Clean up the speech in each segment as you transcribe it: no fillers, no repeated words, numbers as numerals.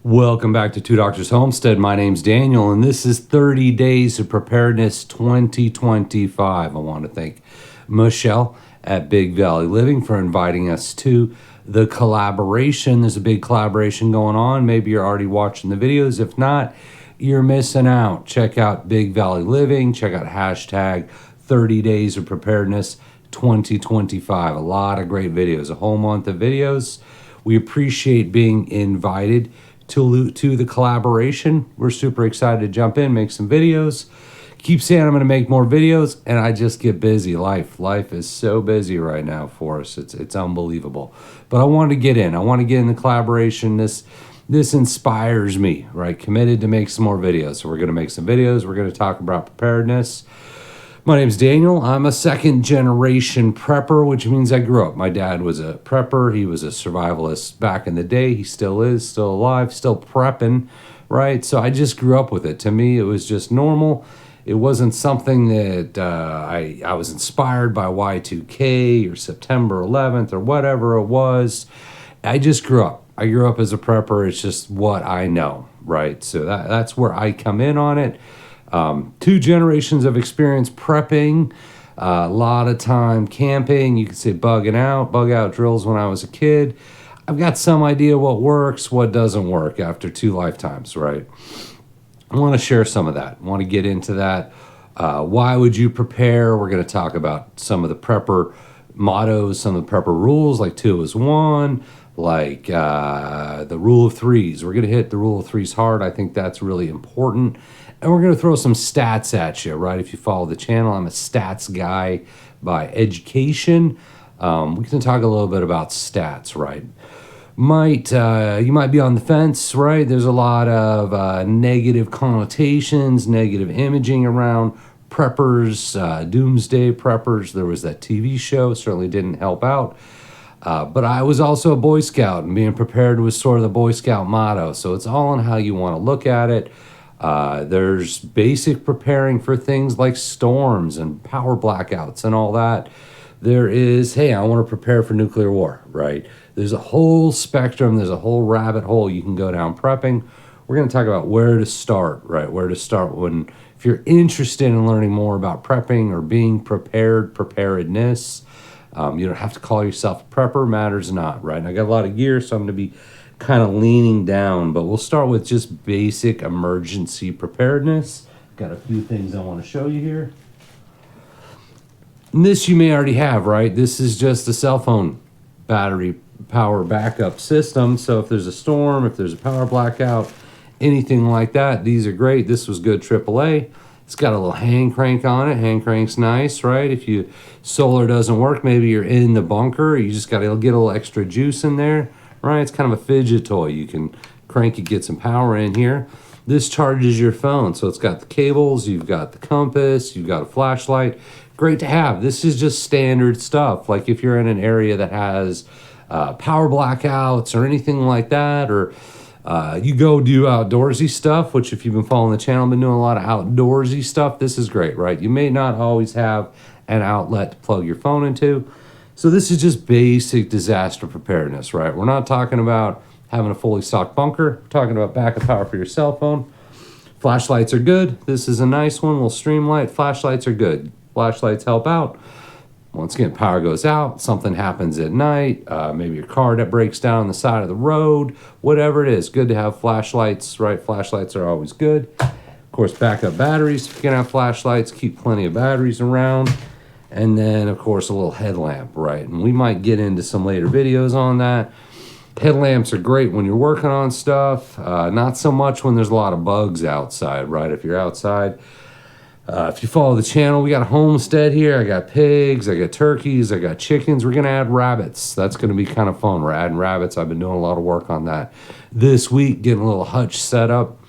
Welcome back to Two Doctors Homestead. My name's Daniel, and this is 30 Days of Preparedness 2025. I want to thank Michelle at Big Valley Living for inviting us to the collaboration. There's a big collaboration going on. Maybe you're already watching the videos. If not, you're missing out. Check out Big Valley Living. Check out hashtag 30 Days of Preparedness 2025. A lot of great videos, a whole month of videos. We appreciate being invited to the collaboration. We're super excited to jump in, make some videos. Keep saying I'm going to make more videos, and I just get busy. Life is so busy right now for us. It's unbelievable. But I want to get in. I want to get in the collaboration. This inspires me, right? Committed to make some more videos. So we're going to make some videos. We're going to talk about preparedness. My name's Daniel. I'm a second generation prepper, which means I grew up. My dad was a prepper. He was a survivalist back in the day. He still is, still alive, still prepping, right? So I just grew up with it. To me, it was just normal. It wasn't something that I was inspired by Y2K or September 11th or whatever it was. I just grew up. I grew up as a prepper. It's just what I know, right? So that's where I come in on it. 2 generations of experience prepping, a lot of time camping. You could say bug out drills when I was a kid. I've got some idea what works, what doesn't work after 2 lifetimes, right? I want to share some of that. I want to get into that. Why would you prepare? We're going to talk about some of the prepper mottos, some of the prepper rules, like 2 is 1, like the rule of 3s. We're going to hit the rule of 3s hard. I think that's really important. And we're going to throw some stats at you, right? If you follow the channel, I'm a stats guy by education. We can talk a little bit about stats, right? You might be on the fence, right? There's a lot of negative connotations, negative imaging around preppers, doomsday preppers. There was that TV show, certainly didn't help out. But I was also a Boy Scout, and being prepared was sort of the Boy Scout motto. So it's all on how you want to look at it. There's basic preparing for things like storms and power blackouts and all that. There is, hey, I want to prepare for nuclear war, right? There's a whole spectrum. There's a whole rabbit hole you can go down prepping. We're going to talk about where to start, right? Where to start if you're interested in learning more about prepping or being prepared, preparedness. You don't have to call yourself a prepper, matters not, right? And I got a lot of gear, so I'm going to be kind of leaning down, but we'll start with just basic emergency preparedness. Got a few things I want to show you here. And this you may already have, right? This is just a cell phone battery power backup system. So if there's a storm, if there's a power blackout, anything like that, these are great. This was good AAA. It's got a little hand crank on it. Hand crank's nice, right? If solar doesn't work, maybe you're in the bunker, you just got to get a little extra juice in there. Right, it's kind of a fidget toy. You can crank it, get some power in here. This charges your phone, so it's got the cables, you've got the compass, you've got a flashlight. Great to have. This is just standard stuff. Like if you're in an area that has power blackouts or anything like that, or you go do outdoorsy stuff, which if you've been following the channel, I've been doing a lot of outdoorsy stuff. This is great, right? You may not always have an outlet to plug your phone into. So this is just basic disaster preparedness, right? We're not talking about having a fully stocked bunker. We're talking about backup power for your cell phone. Flashlights are good. This is a nice one, little stream light. Flashlights are good. Flashlights help out. Once again, power goes out, something happens at night, maybe your car that breaks down on the side of the road, whatever it is, good to have flashlights, right? Flashlights are always good. Of course, backup batteries. If you can have flashlights, keep plenty of batteries around. And then, of course, a little headlamp, right? And we might get into some later videos on that. Headlamps are great when you're working on stuff. Not so much when there's a lot of bugs outside, right? If you're outside. If you follow the channel, we got a homestead here. I got pigs, I got turkeys, I got chickens. We're going to add rabbits. That's going to be kind of fun. We're adding rabbits. I've been doing a lot of work on that this week, getting a little hutch set up.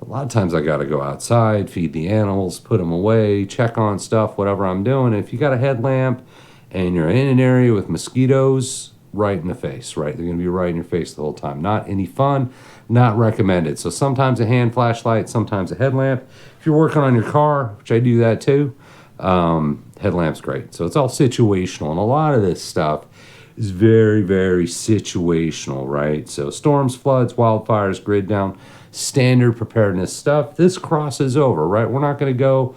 A lot of times I got to go outside, feed the animals, put them away, check on stuff, whatever I'm doing. If you got a headlamp and you're in an area with mosquitoes, right in the face, right? They're going to be right in your face the whole time. Not any fun, not recommended. So sometimes a hand flashlight, sometimes a headlamp. If you're working on your car, which I do that too, headlamp's great. So it's all situational. And a lot of this stuff is very, very situational, right? So storms, floods, wildfires, grid down, standard preparedness stuff. This crosses over, right? We're not going to go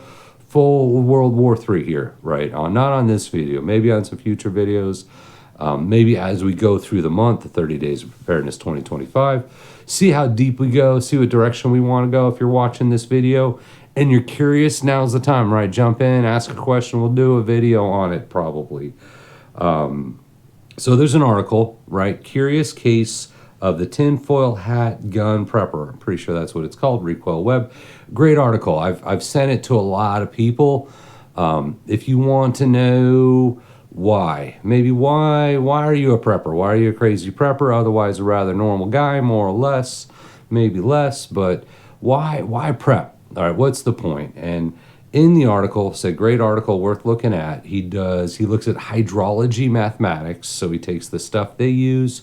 full World War III here, right? Not on this video, maybe on some future videos. Maybe as we go through the month, the 30 Days of Preparedness 2025, see how deep we go, see what direction we want to go. If you're watching this video and you're curious, now's the time, right? Jump in, ask a question. We'll do a video on it probably. So there's an article, right? Curious Case of the Tinfoil Hat Gun Prepper. I'm pretty sure that's what it's called, Recoil Web. Great article. I've sent it to a lot of people. If you want to know why, maybe why are you a prepper? Why are you a crazy prepper? Otherwise a rather normal guy, more or less, maybe less, but why prep? All right, what's the point? And in the article, it's a great article worth looking at. He looks at hydrology mathematics. So he takes the stuff they use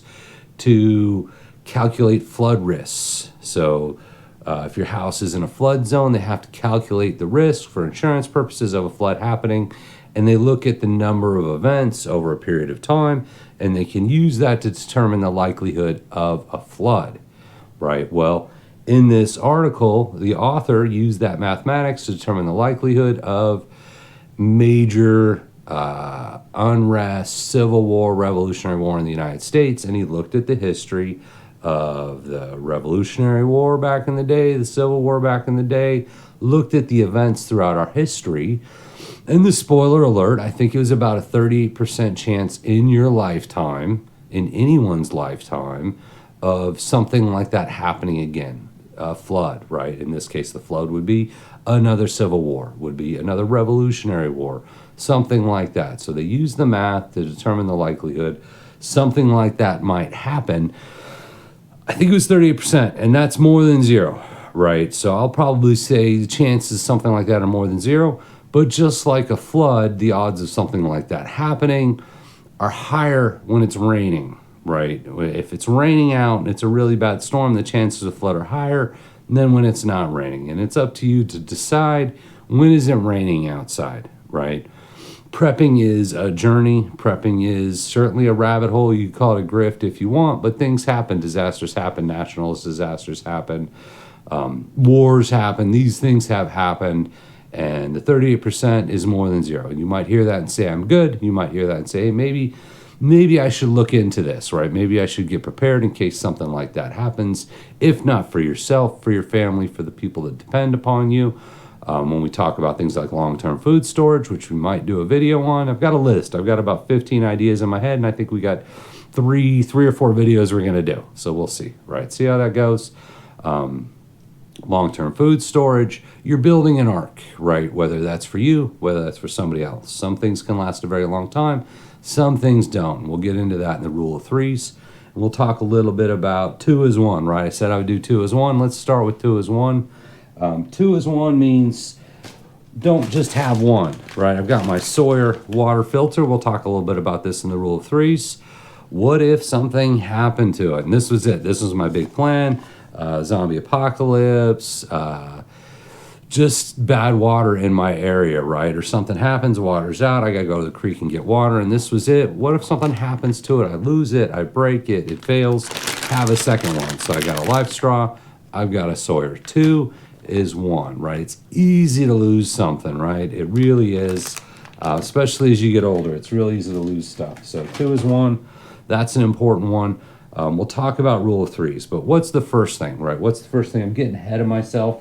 to calculate flood risks. So if your house is in a flood zone, they have to calculate the risk for insurance purposes of a flood happening. And they look at the number of events over a period of time, and they can use that to determine the likelihood of a flood, right? Well, in this article, the author used that mathematics to determine the likelihood of major unrest, Civil War, Revolutionary War in the United States, and he looked at the history of the Revolutionary War back in the day, the Civil War back in the day, looked at the events throughout our history. And the spoiler alert, I think it was about a 38% chance in your lifetime, in anyone's lifetime, of something like that happening again. A flood, right? In this case, the flood would be another civil war, would be another revolutionary war, something like that. So they use the math to determine the likelihood something like that might happen. I think it was 38%, and that's more than zero, right? So I'll probably say the chances something like that are more than zero. But just like a flood, the odds of something like that happening are higher when it's raining, right? If it's raining out and it's a really bad storm, the chances of flood are higher than when it's not raining. And it's up to you to decide, when is it raining outside, right? Prepping is a journey. Prepping is certainly a rabbit hole. You can call it a grift if you want, but things happen. Disasters happen. National disasters happen. Wars happen. These things have happened. And the 38% is more than zero. And you might hear that and say, I'm good. You might hear that and say, hey, maybe I should look into this, right? Maybe I should get prepared in case something like that happens. If not for yourself, for your family, for the people that depend upon you. When we talk about things like long-term food storage, which we might do a video on, I've got a list. I've got about 15 ideas in my head, and I think we got three or four videos we're going to do. So we'll see, right? See how that goes. Long-term food storage, you're building an ark, right? Whether that's for you, whether that's for somebody else. Some things can last a very long time. Some things don't. We'll get into that in the rule of threes. And we'll talk a little bit about 2 as 1, right? I said I would do 2 as 1. Let's start with 2 as 1. 2 as 1 means don't just have one, right? I've got my Sawyer water filter. We'll talk a little bit about this in the rule of threes. What if something happened to it? And this was it. This was my big plan. Zombie apocalypse, just bad water in my area, right? Or something happens, water's out, I gotta go to the creek and get water, and this was it. What if something happens to it? I lose it, I break it, it fails, have a second one. So I got a life straw, I've got a Sawyer. 2 is 1, right? It's easy to lose something, right? It really is, especially as you get older. It's really easy to lose stuff. So 2 is 1, that's an important one. We'll talk about rule of threes, but what's the first thing, right? What's the first thing? I'm getting ahead of myself.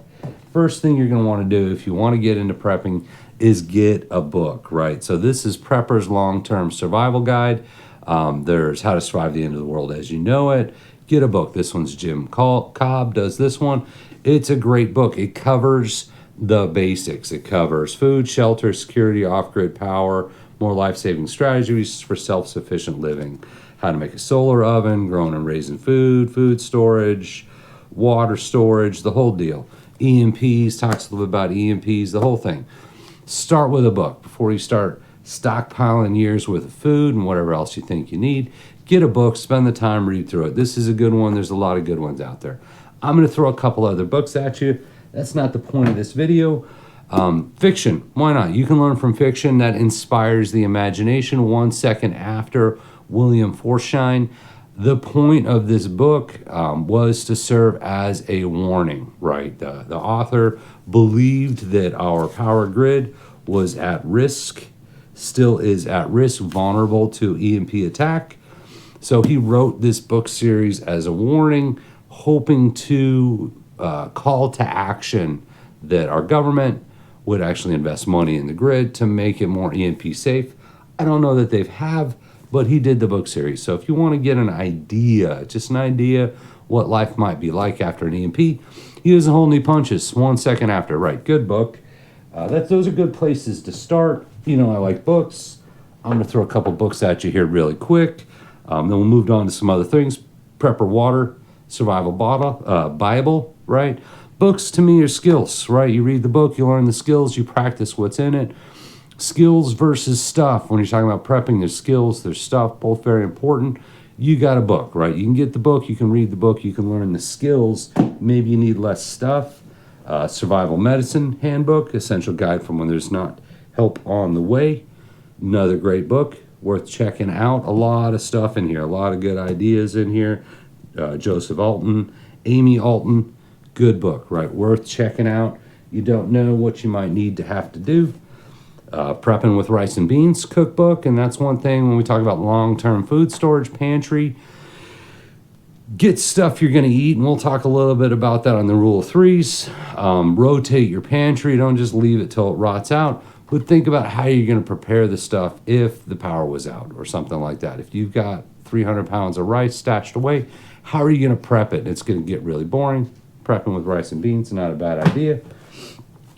First thing you're going to want to do if you want to get into prepping is get a book, right? So this is Prepper's Long-Term Survival Guide. There's How to Survive the End of the World as You Know It. Get a book. This one's Jim Cobb does this one. It's a great book. It covers the basics. It covers food, shelter, security, off-grid power, more life-saving strategies for self-sufficient living. How to make a solar oven, growing and raising food storage, water storage, the whole deal. EMPs, talks a little bit about EMPs, the whole thing. Start with a book before you start stockpiling years worth of food and whatever else you think you need. Get a book, spend the time, read through it. This is a good one. There's a lot of good ones out there. I'm going to throw a couple other books at you. That's not the point of this video. Fiction, why not? You can learn from fiction that inspires the imagination 1 second after William Forsyne. The point of this book was to serve as a warning, right? The author believed that our power grid was at risk, still is at risk, vulnerable to EMP attack. So he wrote this book series as a warning, hoping to call to action that our government would actually invest money in the grid to make it more EMP safe. I don't know that they have, but he did the book series. So if you want to get an idea, just an idea what life might be like after an EMP, he doesn't hold any punches 1 second after. Right, good book. Those are good places to start. You know, I like books. I'm going to throw a couple books at you here really quick. Then we'll move on to some other things. Prepper Water, Survival Bible, right? Books to me are skills, right? You read the book, you learn the skills, you practice what's in it. Skills versus stuff. When you're talking about prepping, there's skills, there's stuff, both very important. You got a book, right? You can get the book, you can read the book, you can learn the skills. Maybe you need less stuff. Survival Medicine Handbook, Essential Guide from when there's not help on the way. Another great book, worth checking out. A lot of stuff in here, a lot of good ideas in here. Joseph Alton, Amy Alton, good book, right? Worth checking out. You don't know what you might need to have to do. Prepping with Rice and Beans cookbook, and that's one thing when we talk about long-term food storage pantry. Get stuff you're going to eat, and we'll talk a little bit about that on the rule of threes. Rotate your pantry. Don't just leave it till it rots out, but think about how you're going to prepare the stuff if the power was out or something like that. If you've got 300 pounds of rice stashed away, how are you going to prep it? It's going to get really boring. Prepping with Rice and Beans, not a bad idea.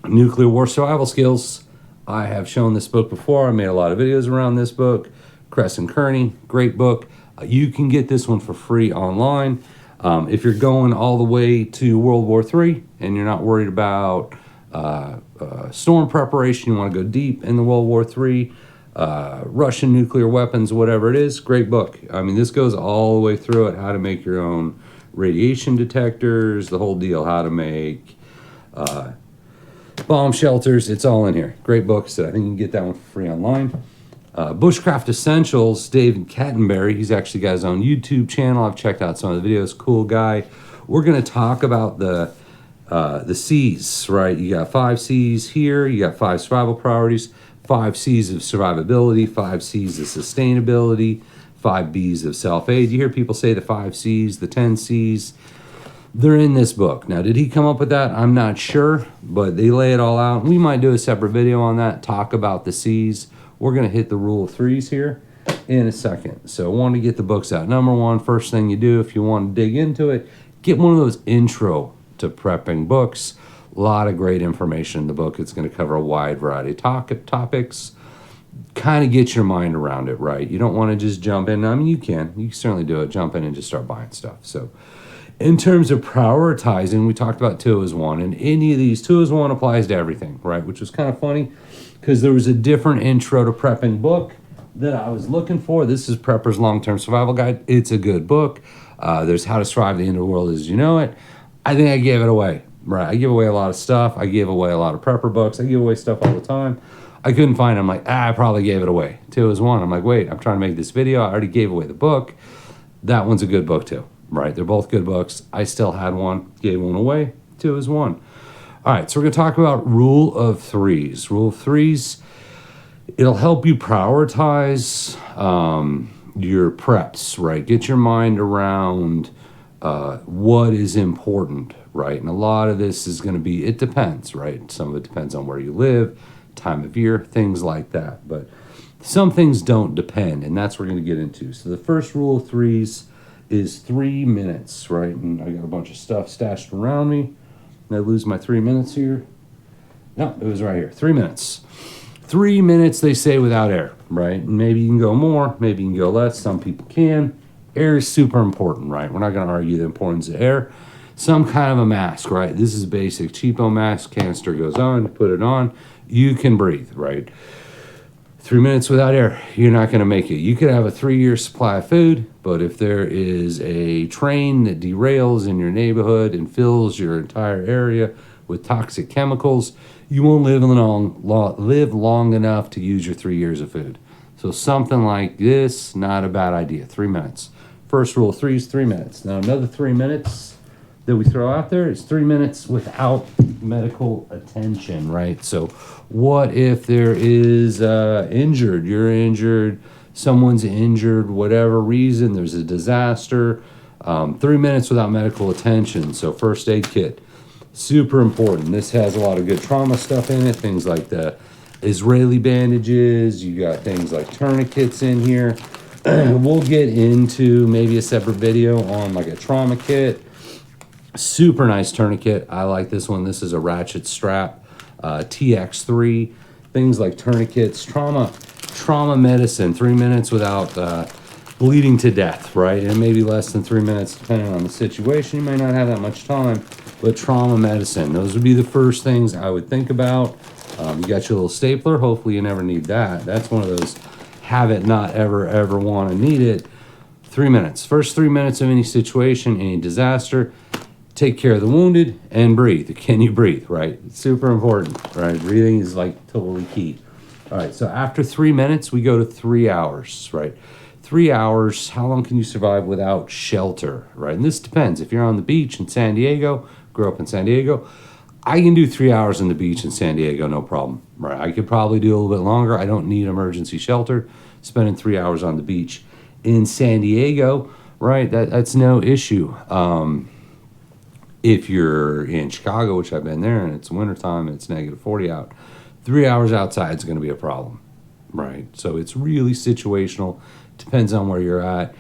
Nuclear war survival skills. I have shown this book before. I made a lot of videos around this book. Crescent Kearney, great book. You can get this one for free online. If you're going all the way to World War III and you're not worried about storm preparation, you want to go deep in the World War III, Russian nuclear weapons, whatever it is, great book. I mean, this goes all the way through it, how to make your own radiation detectors, the whole deal, how to make bomb shelters. It's all in here. Great book. So I think you can get that one for free online. Bushcraft Essentials, David Kattenberry. He's actually got his own YouTube channel. I've checked out some of the videos. Cool guy. We're going to talk about the C's, right? You got 5 C's here. You got 5 survival priorities, 5 C's of survivability, 5 C's of sustainability, 5 B's of self-aid. You hear people say the 5 C's, the 10 C's. They're in this book. Now, did he come up with that? I'm not sure, but they lay it all out. We might do a separate video on that, talk about the C's. We're going to hit the rule of threes here in a second. So I want to get the books out. Number one, first thing you do if you want to dig into it, get one of those intro to prepping books. A lot of great information in the book. It's going to cover a wide variety of topics. Kind of get your mind around it, right? You don't want to just jump in. I mean, you can certainly do it. Jump in and just start buying stuff. So in terms of prioritizing, we talked about 2 as 1, and any of these 2 as 1 applies to everything, right? Which was kind of funny because there was a different intro to prepping book that I was looking for. This is Prepper's Long-Term Survival Guide. It's a good book. There's How to Survive the End of the World as You Know It. I think I gave it away, right? I give away a lot of stuff. I give away a lot of prepper books. I give away stuff all the time. I couldn't find it. I'm like, I probably gave it away. 2 as 1. I'm like, wait, I'm trying to make this video. I already gave away the book. That one's a good book too, right? They're both good books. I still had one, gave one away. 2 as 1. All right, so we're going to talk about rule of threes. Rule of threes, it'll help you prioritize your preps, right? Get your mind around what is important, right? And a lot of this is going to be, it depends, right? Some of it depends on where you live, time of year, things like that. But some things don't depend, and that's what we're going to get into. So the first rule of threes is 3 minutes, right? And I got a bunch of stuff stashed around me. Did I lose my 3 minutes here? No, it was right here. 3 minutes. 3 minutes, they say, without air, right? Maybe you can go more, maybe you can go less. Some people can. Air is super important, right? We're not going to argue the importance of air. Some kind of a mask, right? This is basic. Cheapo mask, canister goes on, put it on. You can breathe, right? 3 minutes without air, you're not going to make it. You could have a 3-year supply of food, but if there is a train that derails in your neighborhood and fills your entire area with toxic chemicals, you won't live long enough to use your 3 years of food. So something like this, not a bad idea. 3 minutes. First rule of three is 3 minutes. Now another 3 minutes that we throw out there is 3 minutes without medical attention, right? So what if there is injured, you're injured, someone's injured, whatever reason, there's a disaster, 3 minutes without medical attention. So first aid kit, super important. This has a lot of good trauma stuff in it, things like the Israeli bandages, you got things like tourniquets in here. We'll get into maybe a separate video on like a trauma kit. Super nice tourniquet. I like this one. This is a ratchet strap, TX3. Things like tourniquets, trauma medicine, 3 minutes without bleeding to death, right? And maybe less than 3 minutes, depending on the situation. You might not have that much time, but trauma medicine, those would be the first things I would think about. You got your little stapler. Hopefully you never need that. That's one of those have it, not ever want to need it. 3 minutes. First 3 minutes of any situation, any disaster, take care of the wounded and breathe. Can you breathe, right? It's super important, right? Breathing is like totally key. All right, so after 3 minutes, we go to 3 hours, right? 3 hours, how long can you survive without shelter, right? And this depends. If you're on the beach in San Diego, grew up in San Diego, I can do 3 hours on the beach in San Diego, no problem, right? I could probably do a little bit longer. I don't need emergency shelter. Spending 3 hours on the beach in San Diego, right? That's no issue. If you're in Chicago, which I've been there, and it's wintertime and it's -40 out, 3 hours outside is going to be a problem, right? So it's really situational. Depends on where you're at.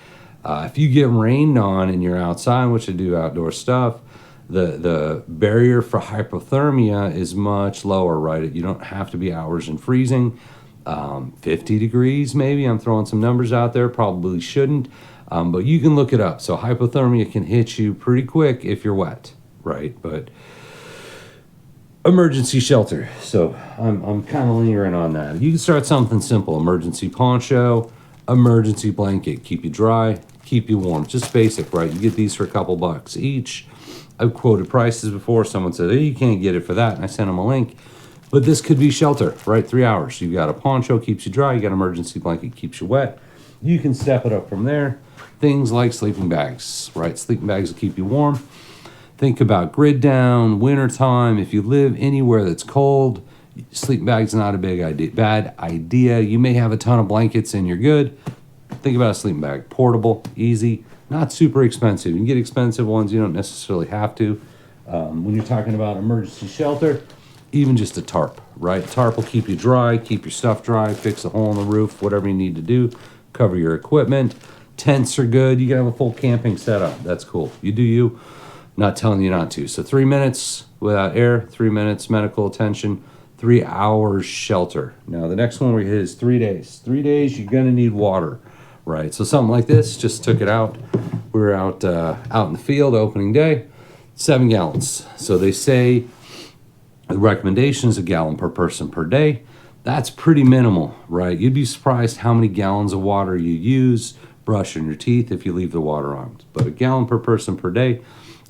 If you get rained on and you're outside, which I do outdoor stuff, the barrier for hypothermia is much lower, right? You don't have to be hours in freezing. 50 degrees maybe. I'm throwing some numbers out there. Probably shouldn't. But you can look it up. So hypothermia can hit you pretty quick if you're wet, right? But emergency shelter. So I'm kind of lingering on that. You can start something simple. Emergency poncho, emergency blanket. Keep you dry, keep you warm. Just basic, right? You get these for a couple bucks each. I've quoted prices before. Someone said, hey, you can't get it for that. And I sent them a link. But this could be shelter, right? 3 hours. You've got a poncho, keeps you dry. You got an emergency blanket, keeps you wet. You can step it up from there. Things like sleeping bags, right? Sleeping bags will keep you warm. Think about grid down, wintertime. If you live anywhere that's cold, sleeping bag's not a bad idea. You may have a ton of blankets and you're good. Think about a sleeping bag. Portable, easy, not super expensive. You can get expensive ones. You don't necessarily have to. When you're talking about emergency shelter, even just a tarp, right? Tarp will keep you dry, keep your stuff dry, fix a hole in the roof, whatever you need to do, cover your equipment. Tents are good. You can have a full camping setup. That's cool. You do you. Not telling you not to. So 3 minutes without air, 3 minutes medical attention, 3 hours shelter. Now the next one we hit is 3 days. 3 days, you're gonna need water, right? So something like this, just took it out. We were out in the field opening day, 7 gallons. So they say the recommendation is a gallon per person per day. That's pretty minimal, right? You'd be surprised how many gallons of water you use brushing your teeth if you leave the water on. But a gallon per person per day,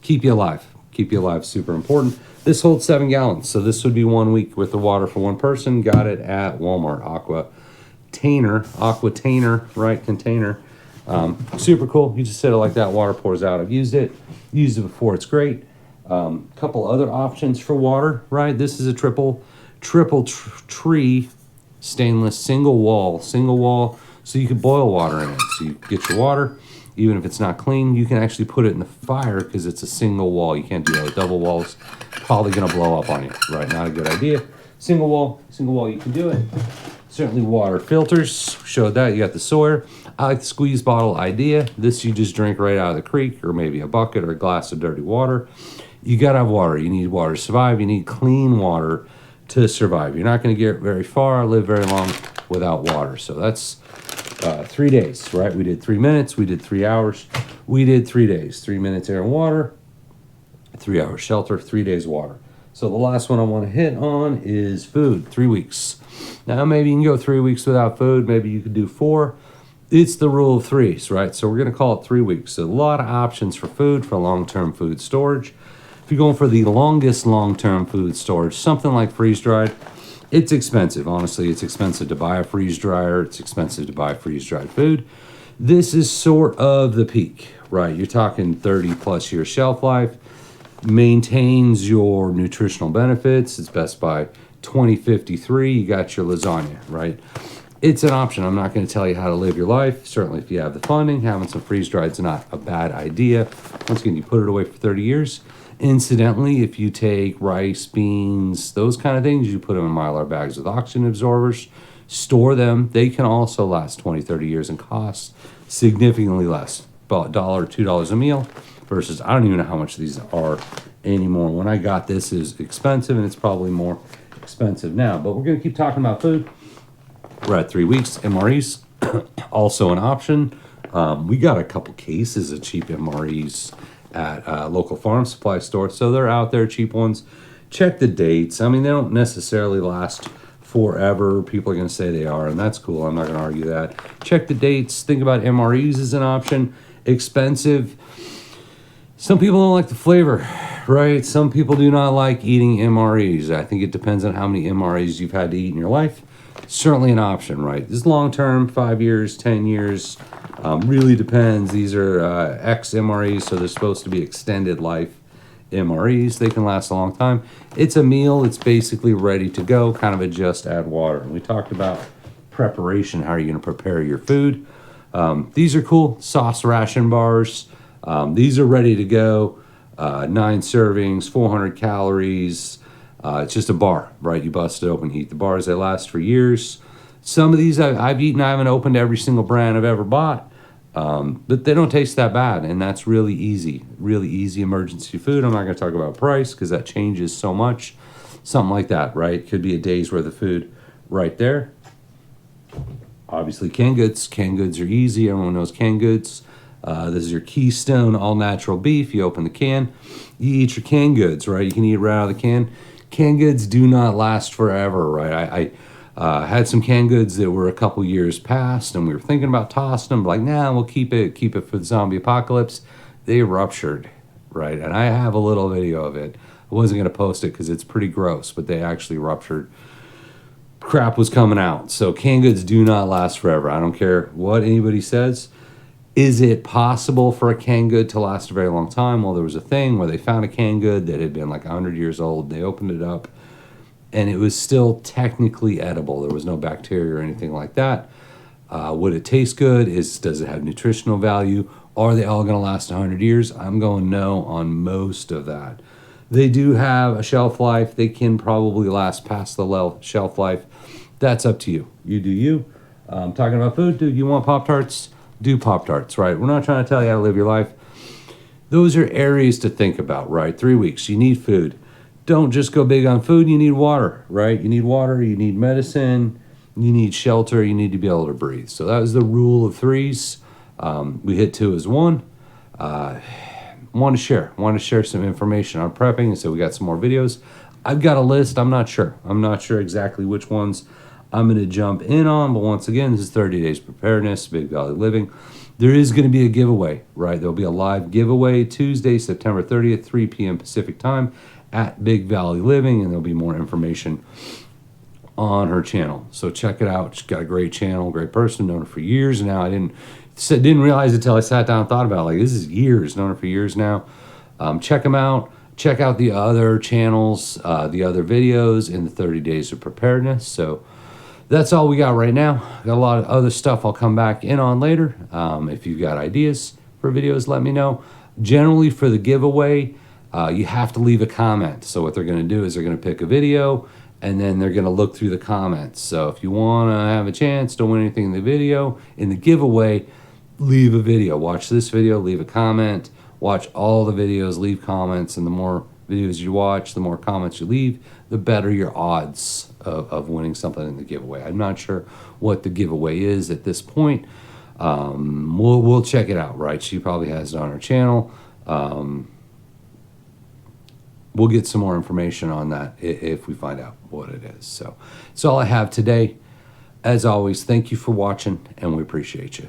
keep you alive. Keep you alive, super important. This holds 7 gallons, so this would be 1 week worth of water for one person. Got it at Walmart, Aqua Tainer, right, container. Super cool. You just set it like that, water pours out. I've used it before, it's great. Couple other options for water, right? This is a triple tree stainless single wall, so you could boil water in it. So you get your water, even if it's not clean, you can actually put it in the fire because it's a single wall. You can't do that with double walls. Probably gonna blow up on you, right? Not a good idea. Single wall, you can do it. Certainly water filters, showed that. You got the Sawyer. I like the squeeze bottle idea. This you just drink right out of the creek, or maybe a bucket or a glass of dirty water. You gotta have water. You need water to survive. You need clean water to survive. You're not gonna get very far, live very long without water. So that's 3 days, right? We did 3 minutes, we did 3 hours, we did 3 days. 3 minutes air and water, 3 hours shelter, 3 days water. So the last one I want to hit on is food, 3 weeks. Now maybe you can go 3 weeks without food, maybe you could do 4. It's the rule of threes, right? So we're going to call it 3 weeks. So a lot of options for food, for long-term food storage. If you're going for the longest long-term food storage, something like freeze-dried, It's expensive. Honestly, it's expensive to buy a freeze dryer. It's expensive to buy freeze dried food. This is sort of the peak, right? You're talking 30 plus year shelf life, maintains your nutritional benefits. It's best by 2053. You got your lasagna, right? It's an option. I'm not going to tell you how to live your life. Certainly, if you have the funding, having some freeze dried is not a bad idea. Once again, you put it away for 30 years. Incidentally, if you take rice, beans, those kind of things, you put them in Mylar bags with oxygen absorbers, store them. They can also last 20, 30 years and cost significantly less, about $1, $2 a meal, versus I don't even know how much these are anymore. When I got this, it was expensive, and it's probably more expensive now. But we're going to keep talking about food. We're at 3 weeks. MREs, also an option. We got a couple cases of cheap MREs at local farm supply store, so they're out there, cheap ones. Check the dates. I mean, they don't necessarily last forever. People are going to say they are, and that's cool. I'm not going to argue that. Check the dates. Think about MREs as an option. Expensive. Some people don't like the flavor, right? Some people do not like eating MREs. I think it depends on how many MREs you've had to eat in your life. Certainly an option, right? This is long term, 5 years, 10 years. Really depends. These are X MREs, so they're supposed to be extended life MREs. They can last a long time. It's a meal. It's basically ready to go. Kind of adjust, add water. And we talked about preparation. How are you going to prepare your food? These are cool. Sauce ration bars. These are ready to go. 9 servings, 400 calories. It's just a bar, right? You bust it open, eat the bars. They last for years. Some of these I've eaten. I haven't opened every single brand I've ever bought, but they don't taste that bad, and that's really easy emergency food. I'm not going to talk about price because that changes so much. Something like that, right? Could be a day's worth of food right there. Obviously, canned goods. Canned goods are easy. Everyone knows canned goods. This is your Keystone all-natural beef. You open the can, you eat your canned goods, right? You can eat it right out of the can. Canned goods do not last forever, right? I had some canned goods that were a couple years past, and we were thinking about tossing them, but like, nah, we'll keep it for the zombie apocalypse. They ruptured, right? And I have a little video of it. I wasn't going to post it because it's pretty gross, but they actually ruptured. Crap was coming out. So canned goods do not last forever. I don't care what anybody says. Is it possible for a canned good to last a very long time? Well, there was a thing where they found a canned good that had been like 100 years old. They opened it up, and it was still technically edible. There was no bacteria or anything like that. Would it taste good? Does it have nutritional value? Are they all going to last 100 years? I'm going no on most of that. They do have a shelf life. They can probably last past the shelf life. That's up to you. You do you. Talking about food, dude, you want Pop-Tarts? Do Pop-Tarts, right? We're not trying to tell you how to live your life. Those are areas to think about, right? 3 weeks, you need food. Don't just go big on food. You need water, right? You need water, you need medicine, you need shelter, you need to be able to breathe. So that was the rule of threes. We hit 2 as 1. Want to share some information on prepping, and so we got some more videos. I've got a list. I'm not sure exactly which ones I'm going to jump in on, but once again, this is 30 Days Preparedness, Big Valley Living. There is going to be a giveaway, right? There'll be a live giveaway Tuesday, September 30th, 3 p.m. Pacific time at Big Valley Living, and there'll be more information on her channel. So check it out. She's got a great channel, great person, known her for years now. I didn't realize it until I sat down and thought about it. Like, this is years, known her for years now. Check them out. Check out the other channels, the other videos in the 30 Days of Preparedness. So that's all we got right now. Got a lot of other stuff I'll come back in on later. If you've got ideas for videos, let me know. Generally, for the giveaway, you have to leave a comment. So what they're going to do is they're going to pick a video, and then they're going to look through the comments. So if you want to have a chance, don't win anything in the video, in the giveaway, leave a video. Watch this video, leave a comment. Watch all the videos, leave comments, and the more videos you watch, the more comments you leave, the better your odds of winning something in the giveaway. I'm not sure what the giveaway is at this point. We'll check it out, right? She probably has it on her channel. We'll get some more information on that if we find out what it is. So that's all I have today. As always, thank you for watching, and we appreciate you.